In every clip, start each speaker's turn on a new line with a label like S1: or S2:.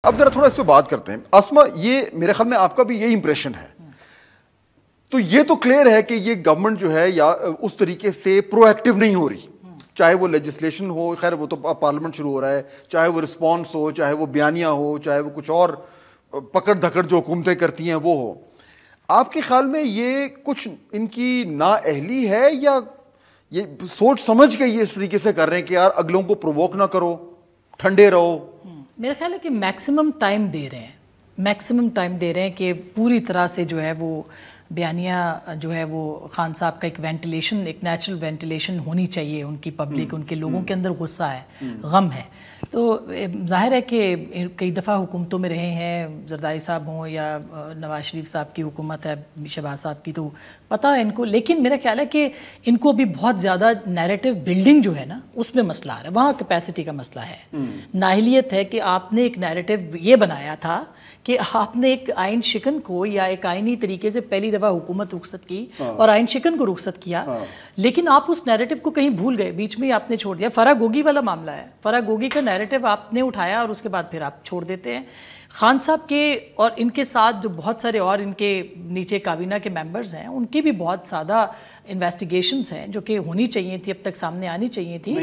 S1: اب ذرا تھوڑا اس پہ بات کرتے ہیں. اسما, یہ میرے خیال میں آپ کا بھی یہی امپریشن ہے, تو یہ تو کلیئر ہے کہ یہ گورنمنٹ جو ہے یا اس طریقے سے پرو ایکٹیو نہیں ہو رہی, چاہے وہ لیجسلیشن ہو, خیر وہ تو پارلیمنٹ شروع ہو رہا ہے, چاہے وہ رسپانس ہو, چاہے وہ بیانیہ ہو, چاہے وہ کچھ اور پکڑ دھکڑ جو حکومتیں کرتی ہیں وہ ہو. آپ کے خیال میں یہ کچھ ان کی نااہلی ہے یا یہ سوچ سمجھ کے یہ اس طریقے سے کر رہے ہیں کہ یار اگلوں کو پرووک نہ کرو, ٹھنڈے رہو؟
S2: میرا خیال ہے کہ میکسیمم ٹائم دے رہے ہیں کہ پوری طرح سے جو ہے وہ بیانیہ جو ہے وہ خان صاحب کا ایک وینٹیلیشن, ایک نیچرل وینٹیلیشن ہونی چاہیے. ان کی پبلک, ان کے لوگوں کے اندر غصہ ہے, غم ہے. تو ظاہر ہے کہ کئی دفعہ حکومتوں میں رہے ہیں, زرداری صاحب ہوں یا نواز شریف صاحب کی حکومت ہے, شہباز صاحب کی, تو پتہ ہے ان کو. لیکن میرا خیال ہے کہ ان کو ابھی بہت زیادہ نیریٹو بلڈنگ جو ہے نا اس میں مسئلہ آ رہا ہے, وہاں کیپیسٹی کا مسئلہ ہے. نااہلیت ہے کہ آپ نے ایک نیریٹو یہ بنایا تھا کہ آپ نے ایک آئین شکن کو یا ایک آئینی طریقے سے پہلی دفعہ حکومت رخصت کی اور آئین شکن کو رخصت کیا, لیکن آپ اس نیریٹو کو کہیں بھول گئے, بیچ میں آپ نے چھوڑ دیا. فرا گوگی والا معاملہ ہے, فرا گوگی کا نیریٹو آپ نے اٹھایا اور اس کے بعد پھر آپ چھوڑ دیتے ہیں. خان صاحب کے اور ان کے ساتھ جو بہت سارے اور ان کے نیچے کابینہ کے ممبرز ہیں, ان کی بھی بہت زیادہ انویسٹیگیشنز ہیں جو کہ ہونی چاہیے تھی, اب تک سامنے آنی چاہیے تھی,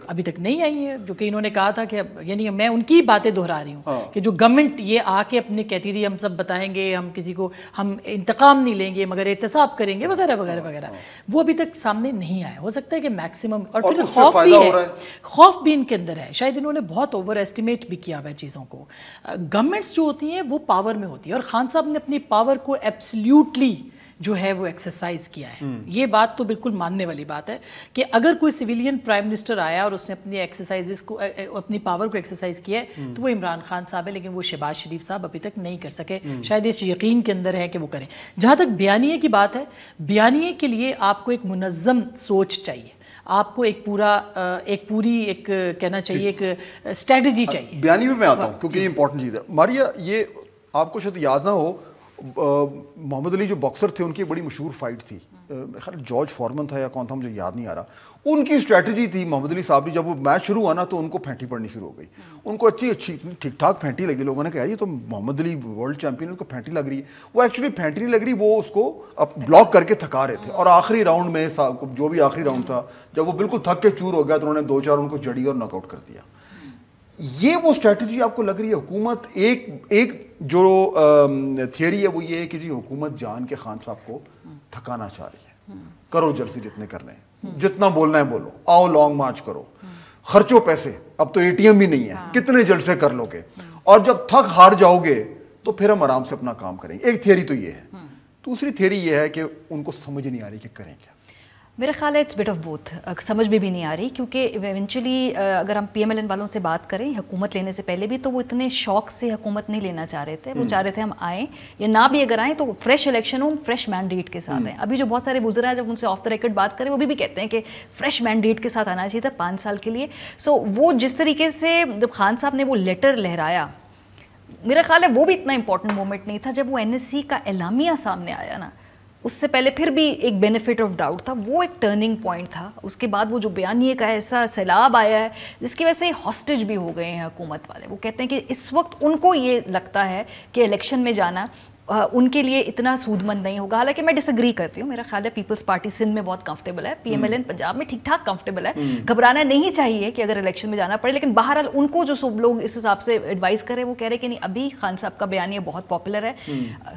S2: ابھی تک نہیں آئی ہیں. جو کہ انہوں نے کہا تھا کہ یعنی میں ان کی باتیں دہرا رہی ہوں کہ جو گورنمنٹ یہ آ کے اپنے کہتی تھی ہم سب بتائیں گے, ہم کسی کو ہم انتقام نہیں لیں گے مگر احتساب کریں گے وغیرہ وغیرہ وغیرہ, وہ ابھی تک سامنے نہیں آیا. ہو سکتا ہے کہ میکسیمم, اور پھر خوف بھی ہے, خوف بھی ان کے اندر ہے. شاید انہوں نے بہت اوور ایسٹیمیٹ بھی کیا ہوا ہے چیزوں کو. گورنمنٹس جو ہوتی ہیں وہ پاور میں ہوتی ہے, اور خان صاحب نے اپنی پاور کو ایبسلیوٹلی جو ہے وہ ایکسرسائز کیا ہے. یہ بات تو بالکل ماننے والی بات ہے کہ اگر کوئی سویلین پرائم منسٹر آیا اور اس نے اپنی ایکسرسائزز کو, اپنی پاور کو ایکسرسائز کیا ہے, تو وہ عمران خان صاحب ہے, لیکن وہ شہباز شریف صاحب ابھی تک نہیں کر سکے. شاید اس یقین کے اندر ہے کہ وہ کریں. جہاں تک بیانیے کی بات ہے, بیانیے کے لیے آپ کو ایک منظم سوچ چاہیے, آپ کو ایک پوری ایک کہنا چاہیے ایک اسٹریٹجی چاہیے.
S1: بیانیے میں آتا ہوں کیونکہ یہ امپورٹنٹ چیز ہے. ماریا, یہ آپ کو شاید یاد نہ ہو, محمد علی جو باکسر تھے ان کی بڑی مشہور فائٹ تھی, جارج فارمن تھا یا کون تھا مجھے یاد نہیں آ رہا. ان کی اسٹریٹجی تھی محمد علی صاحب کی, جب وہ میچ شروع ہوا نا تو ان کو پھینٹی پڑنی شروع ہو گئی. ان کو اچھی ٹھیک ٹھاک پھینٹی لگی, لوگوں نے کہا یہ تو محمد علی ورلڈ چیمپئن, ان کو پھینٹی لگ رہی ہے. وہ ایکچولی پھینٹی نہیں لگ رہی, وہ اس کو بلاک کر کے تھکا رہے تھے. اور آخری راؤنڈ میں جو بھی آخری راؤنڈ تھا, جب وہ بالکل تھک کے چور ہو گیا تو انہوں نے 2-4 ان کو جڑی اور ناک آؤٹ کر دیا. یہ وہ اسٹریٹجی آپ کو لگ رہی ہے حکومت ایک جو تھیوری ہے وہ یہ ہے کہ جی حکومت جان کے خان صاحب کو تھکانا چاہ رہی ہے, کرو جلسے جتنے کرنے ہیں, جتنا بولنا ہے بولو, آؤ لانگ مارچ کرو, خرچو پیسے, اب تو ATM بھی نہیں ہے, کتنے جلسے کر لو گے, اور جب تھک ہار جاؤ گے تو پھر ہم آرام سے اپنا کام کریں گے. ایک تھیوری تو یہ ہے. دوسری تھیوری یہ ہے کہ ان کو سمجھ نہیں آ رہی کہ کریں کیا.
S3: میرا خیال ہے اٹس بٹ آف بوتھ, سمجھ بھی نہیں آ رہی, کیونکہ ایونچولی اگر ہم PMLN والوں سے بات کریں حکومت لینے سے پہلے بھی, تو وہ اتنے شوق سے حکومت نہیں لینا چاہ رہے تھے. وہ چاہ رہے تھے ہم آئیں یا نہ بھی اگر آئیں تو فریش الیکشن ہو, فریش مینڈیٹ کے ساتھ ہیں. ابھی جو بہت سارے وزراء ہیں جب ان سے آف دا ریکارڈ بات کریں وہ بھی کہتے ہیں کہ فریش مینڈیٹ کے ساتھ آنا چاہیے تھا 5 سال کے لیے. سو وہ جس طریقے سے جب خان صاحب نے وہ لیٹر لہرایا, میرا خیال ہے وہ بھی اتنا امپورٹنٹ مومنٹ نہیں تھا. جب وہ NSC کا اعلامیہ سامنے آیا نا, اس سے پہلے پھر بھی ایک بینیفٹ آف ڈاؤٹ تھا, وہ ایک ٹرننگ پوائنٹ تھا. اس کے بعد وہ جو بیانیے کا ایسا سیلاب آیا ہے جس کی وجہ سے ہاسٹیج بھی ہو گئے ہیں حکومت والے. وہ کہتے ہیں کہ اس وقت ان کو یہ لگتا ہے کہ الیکشن میں جانا ان کے لیے اتنا سود مند نہیں ہوگا. حالانکہ میں ڈس ایگری کرتی ہوں, میرا خیال ہے پیپلز پارٹی سندھ میں بہت کمفرٹیبل ہے, PMLN پنجاب میں ٹھیک ٹھاک کمفرٹیبل ہے, گھبرانا نہیں چاہیے کہ اگر الیکشن میں جانا پڑے. لیکن بہرحال ان کو جو سب لوگ اس حساب سے ایڈوائز کریں وہ کہہ رہے کہ نہیں, ابھی خان صاحب کا بیانیہ بہت پاپولر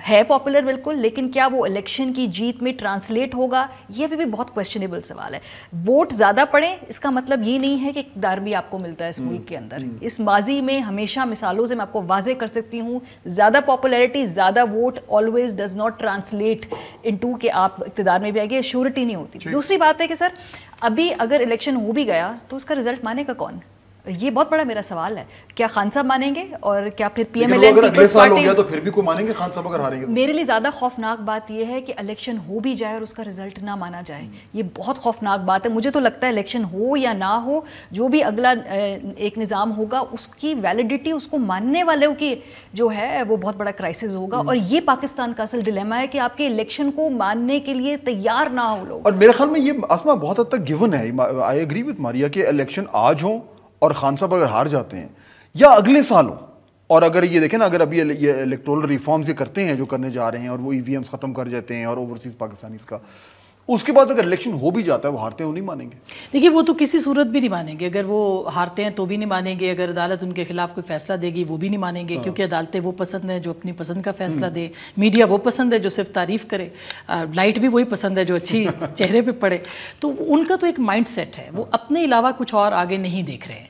S3: ہے پاپولر بالکل, لیکن کیا وہ الیکشن کی جیت میں ٹرانسلیٹ ہوگا, یہ بھی بہت کویسچنیبل سوال ہے. ووٹ زیادہ پڑے اس کا مطلب یہ نہیں ہے کہ اقتدار بھی آپ کو ملتا ہے اس ملک کے اندر. اس ماضی میں ہمیشہ مثالوں سے میں آپ کو واضح کر سکتی ہوں, زیادہ پاپولیرٹی, زیادہ vote always does not translate into کہ آپ اقتدار میں بھی آئے گے, شیورٹی نہیں ہوتی. دوسری بات ہے کہ سر ابھی اگر الیکشن ہو بھی گیا تو اس کا رزلٹ مانے گا کون, یہ بہت بڑا میرا سوال ہے. کیا خان صاحب مانیں گے, اور کیا پھر PMLN پیپلز پارٹی,
S1: تو پھر بھی کوئی مانیں گے خان صاحب اگر ہاریں گے؟
S3: میرے لیے زیادہ خوفناک بات یہ ہے کہ الیکشن ہو بھی جائے اور اس کا رزلٹ نہ مانا جائے. یہ بہت خوفناک بات ہے. مجھے تو لگتا ہے الیکشن ہو یا نہ ہو, جو بھی اگلا ایک نظام ہوگا اس کی ویلیڈیٹی, اس کو ماننے والوں کی جو ہے وہ بہت بڑا کرائسس ہوگا. اور یہ پاکستان کا اصل ڈیلیما ہے کہ آپ کے الیکشن کو ماننے کے لیے تیار نہ ہو لوگ.
S1: اور میرے خیال میں یہ اسما بہت حد تک گیون ہے. آئی ایگری وتھ ماریا کہ الیکشن آج ہوں اور خان صاحب اگر ہار جاتے ہیں, یا اگلے سال ہوں اور اگر یہ دیکھیں نا اگر ابھی یہ الیکٹورل ریفارمز یہ کرتے ہیں جو کرنے جا رہے ہیں اور وہ ای وی ایمس ختم کر جاتے ہیں اور اوورسیز پاکستانیز کا، اس کے بعد اگر الیکشن ہو بھی جاتا ہے وہ ہارتے ہیں وہ نہیں مانیں گے؟
S2: دیکھیے وہ تو کسی صورت بھی نہیں مانیں گے، اگر وہ ہارتے ہیں تو بھی نہیں مانیں گے، اگر عدالت ان کے خلاف کوئی فیصلہ دے گی وہ بھی نہیں مانیں گے، کیونکہ عدالتیں وہ پسند ہیں جو اپنی پسند کا فیصلہ دے، میڈیا وہ پسند ہے جو صرف تعریف کرے، لائٹ بھی وہی پسند ہے جو اچھی چہرے پہ پڑے. تو ان کا تو ایک مائنڈ سیٹ ہے، وہ اپنے علاوہ کچھ اور آگے نہیں دیکھ رہے ہیں.